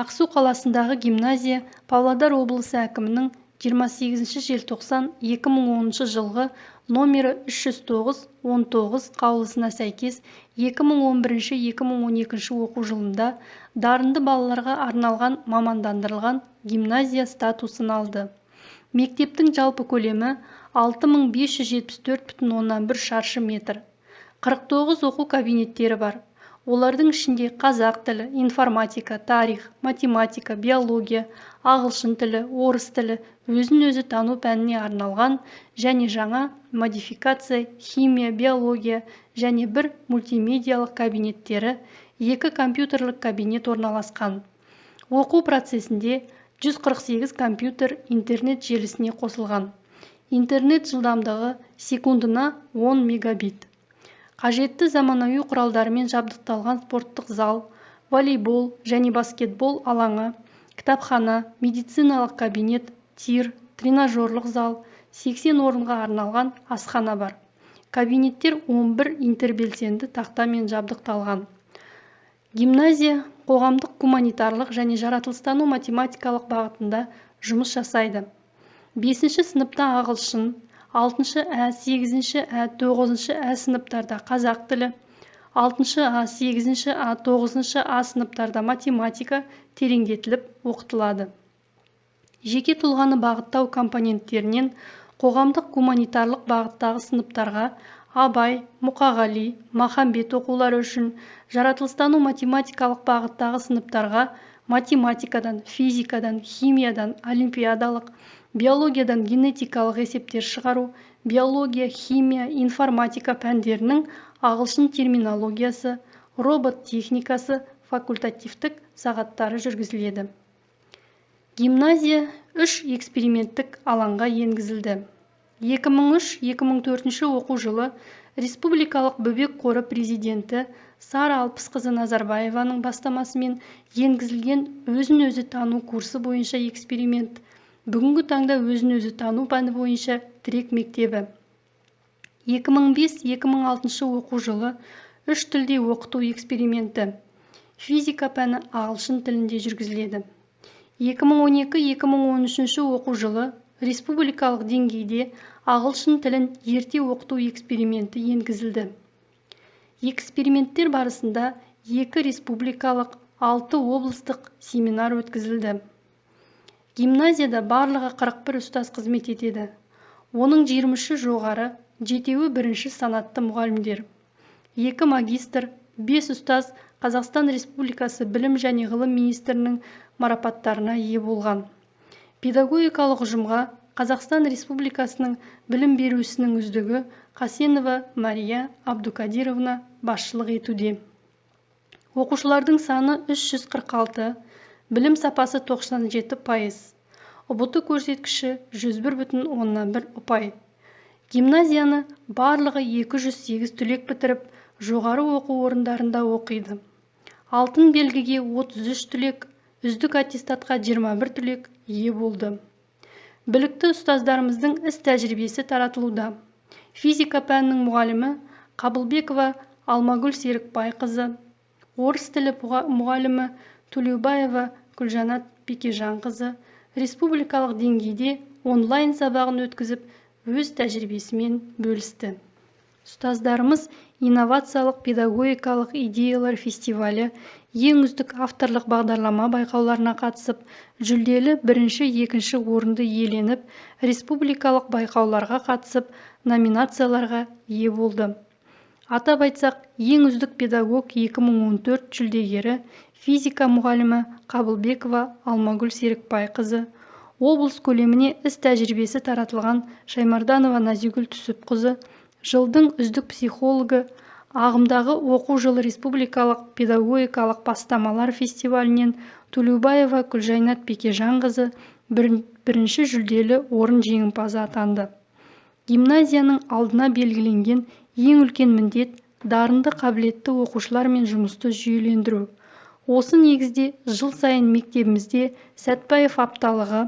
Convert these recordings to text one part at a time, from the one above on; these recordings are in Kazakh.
Ақсу қаласындағы гимназия Павлодар облысы әкімінің 28 желтоқсан 2010 жылғы номері 309-19 қаулысына сәйкес 2011-2012 оқу жылында дарынды балаларға арналған мамандандырылған гимназия статусын алды. Мектептің жалпы көлемі 6574,1 шаршы метр. 49 оқу кабинеттері бар. Олардың ішінде қазақ тілі, информатика, тарих, математика, биология, ағылшын тілі, орыс тілі, өзін-өзі тану пәніне арналған және жаңа модификация, химия, биология және бір мультимедиялық кабинеттері, 2 компьютерлік кабинет орналасқан. Оқу процесінде 148 компьютер интернет желісіне қосылған. Интернет жылдамдығы секундына 10 мегабит. Қажетті заманауи құралдармен жабдықталған спорттық зал, волейбол және баскетбол алаңы, кітапхана, медициналық кабинет, тир, тренажерлық зал, 80 орынға арналған асхана бар. Кабинеттер 11 интербелсенді тақтамен жабдықталған. Гимназия қоғамдық гуманитарлық және жаратылыстану математикалық бағытында жұмыс жасайды. 5 сыныпта ағылшын, 6 ә, 8 ә, 9 ә сыныптарда қазақ тілі, 6 ә, 8 ә, 9 ә сыныптарда математика тереңдетіліп оқытылады. Жеке тұлғаны бағыттау компоненттерінен қоғамдық гуманитарлық бағыттағы сыныптарға Абай, Мұқағали, Махамбет оқулары үшін, жаратылыстану математикалық бағыттағы сыныптарға математикадан, физикадан, химиядан, олимпиадалық, биологиядан генетикалық есептер шығару, биология, химия, информатика пәндерінің ағылшын терминологиясы, робот техникасы, факультативтік сағаттары жүргізіледі. Гимназия 3 эксперименттік алаңға енгізілді. 2003-2004 оқу жылы Республикалық бөбек қоры президенті Сара Алпысқызы Назарбаеваның бастамасымен енгізілген өзін-өзі тану курсы бойынша эксперимент. Бүгінгі таңда өзін-өзі тану пәні бойынша тірек мектебі. 2005-2006 оқу жылы 3 тілде оқыту эксперименті. Физика пәні ағылшын тілінде жүргізіледі. 2012-2013 оқу жылы республикалық деңгейде ағылшын тілін ерте оқыту эксперименті енгізілді. Эксперименттер барысында 2 республикалық, 6 облыстық семинар өткізілді. Гимназияда барлығы 41 ұстаз қызмет етеді. Оның 23-ші жоғары, 7-і бірінші санатты мұғалімдер. 2 магистр, 5 ұстаз Қазақстан Республикасы Білім және ғылым министрінің марапаттарына ие болған. Педагогикалық ұжымға Қазақстан Республикасының білім берушісінің үздігі Қасенова Мария Абдукадировна басшылық етуде. Оқушылардың саны 346, білім сапасы 97%, ұбт көрсеткіші 101,1 ұпай. Гимназияны барлығы 208 түлек бітіріп, жоғары оқу орындарында оқиды. Алтын белгіге 33 түлек, үздік аттестатқа 21 түлек ие болды. Білікті ұстаздарымыздың іс тәжірибесі таратылуда. Физика пәнінің мұғалімі Қабылбекова Алмагүл Серікбайқызы, орыс тілі мұғалімі Төлеубаева Күлжанат Бекежанқызы республикалық деңгейде онлайн сабағын өткізіп, өз тәжірибесімен бөлісті. Ұстаздарымыз инновациялық педагогикалық идеялар фестивалі, ең үздік авторлық бағдарлама байқауларына қатысып, жүлделі 1-2 орынды иеленіп, республикалық байқауларға қатысып, номинацияларға ие болды. Атап айтсақ, ең үздік педагог 2014 жүлдегері физика мұғалімі Қабылбекова Алмагүл Серікбайқызы, облыс көлеміне іс тәжірибесі таратылған Шаймарданова Назигүл Түсіпқызы, жылдың үздік психологы, ағымдағы оқу жылы республикалық педагогикалық бастамалар фестивалінен Төлеубаева Күлжайнат Бекежанқызы бірінші жүлделі орын жеңімпазы атанды. Гимназияның алдына белгіленген ең үлкен міндет дарынды қабілетті оқушылармен жұмысты жүйелендіру. Осы негізде жыл сайын мектебімізде Сәтбаев апталығы,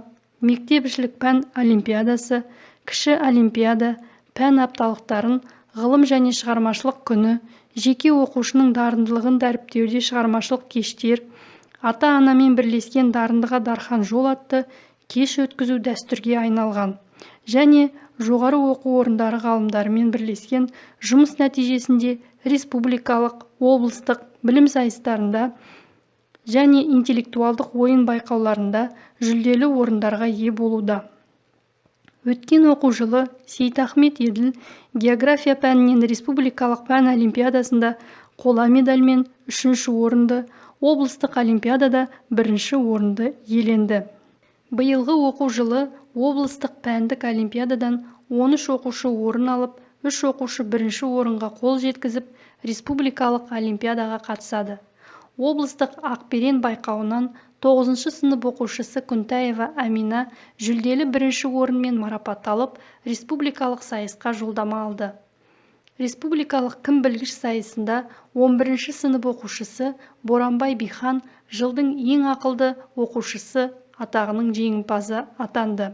мектепішілік пән олимпиадасы, кіші олимпиада, пән апталықтарын, ғылым және шығармашылық күні, жеке оқушының дарындылығын дәріптеуде шығармашылық кештер, ата-анамен бірлескен дарындыға дархан жол атты кеш өткізу дәстүрге айналған және жоғары оқу орындары ғалымдарымен бірлескен жұмыс нәтижесінде республикалық, облыстық білім сайыстарында және интеллектуалдық ойын байқауларында жүлделі орындарға ие болуда. Өткен оқу жылы Сейтахмет Еділ география пәнінен республикалық пән олимпиадасында қола медальмен 3-ші орынды, облыстық олимпиадада 1-ші орынды иеленді. Биылғы оқу жылы облыстық пәндік олимпиададан 13 оқушы орын алып, 3 оқушы 1-ші орынға қол жеткізіп, республикалық олимпиадаға қатысады. Облыстық Ақберен байқауынан 9-шы сынып оқушысы Күнтаева Амина жүлделі 1-ші орынмен марапатталып, республикалық сайысқа жолдама алды. Республикалық кім білгіш сайысында 11-ші сынып оқушысы Боранбай Бихан жылдың ең ақылды оқушысы атағының жеңімпазы атанды.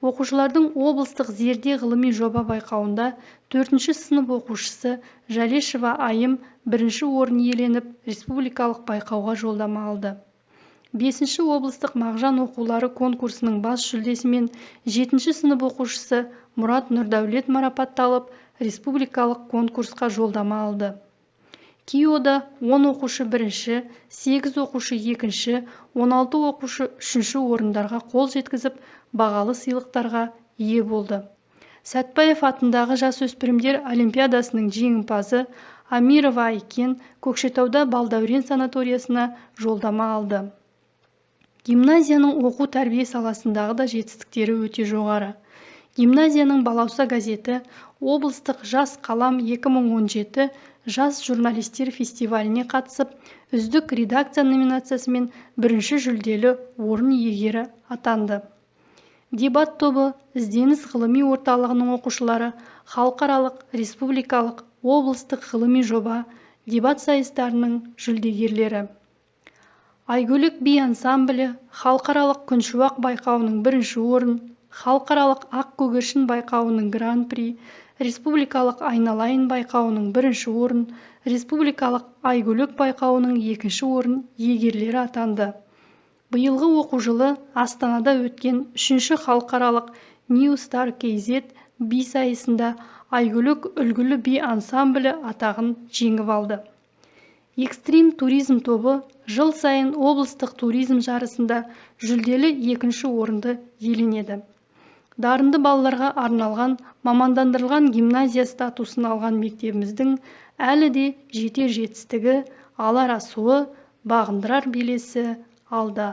Оқушылардың облыстық зерде ғылыми жоба байқауында 4-ші сынып оқушысы Жалешева Айым 1-ші орын иеленіп, республикалық байқауға жолдама алды. 5-ші облыстық мағжан оқулары конкурсының бас жүлдесімен 7-ші сынып оқушысы Мұрат Нұрдәулет марапатталып, республикалық конкурсқа жолдама алды. Киода 10 оқушы 1-ші, 8 оқушы 2-ші, 16 оқушы 3-ші орындарға қол жеткізіп, бағалы сыйлықтарға ие болды. Сәтбаев атындағы жасөспірімдер олимпиадасының жеңімпазы Амирова Айкен Көкшетауда Балдәурен санаториясына жолдама алды. Гимназияның оқу-тәрбие саласындағы да жетістіктері өте жоғары. Гимназияның Балауса газеті облыстық жас қалам 2017 жас журналистер фестиваліне қатысып, үздік редакция номинациясымен 1-ші жүлделі орын иегері атанды. Дебат тобы ізденіс ғылыми орталығының оқушылары халықаралық, республикалық, облыстық ғылыми жоба, дебат сайыстарының жүлдегерлері. Айгөлек би ансамблі халықаралық күншуақ байқауының 1-ші орын, халықаралық ақ көгершін байқауының гран-при, республикалық айналайын байқауының 1-ші орын, республикалық айгөлек байқауының 2-ші орын иегерлері атанды. Биылғы оқу жылы Астанада өткен 3-ші халықаралық New Star KZ би сайысында Айгөлек үлгілі би ансамблі атағын жеңіп алды. Экстрим туризм тобы жыл сайын облыстық туризм жарысында жүлделі 2-ші орынды иеленеді. Дарынды балаларға арналған мамандандырылған гимназия статусын алған мектебіміздің әлі де жетер жетістігі, алар асуы, бағындырар белесі алда.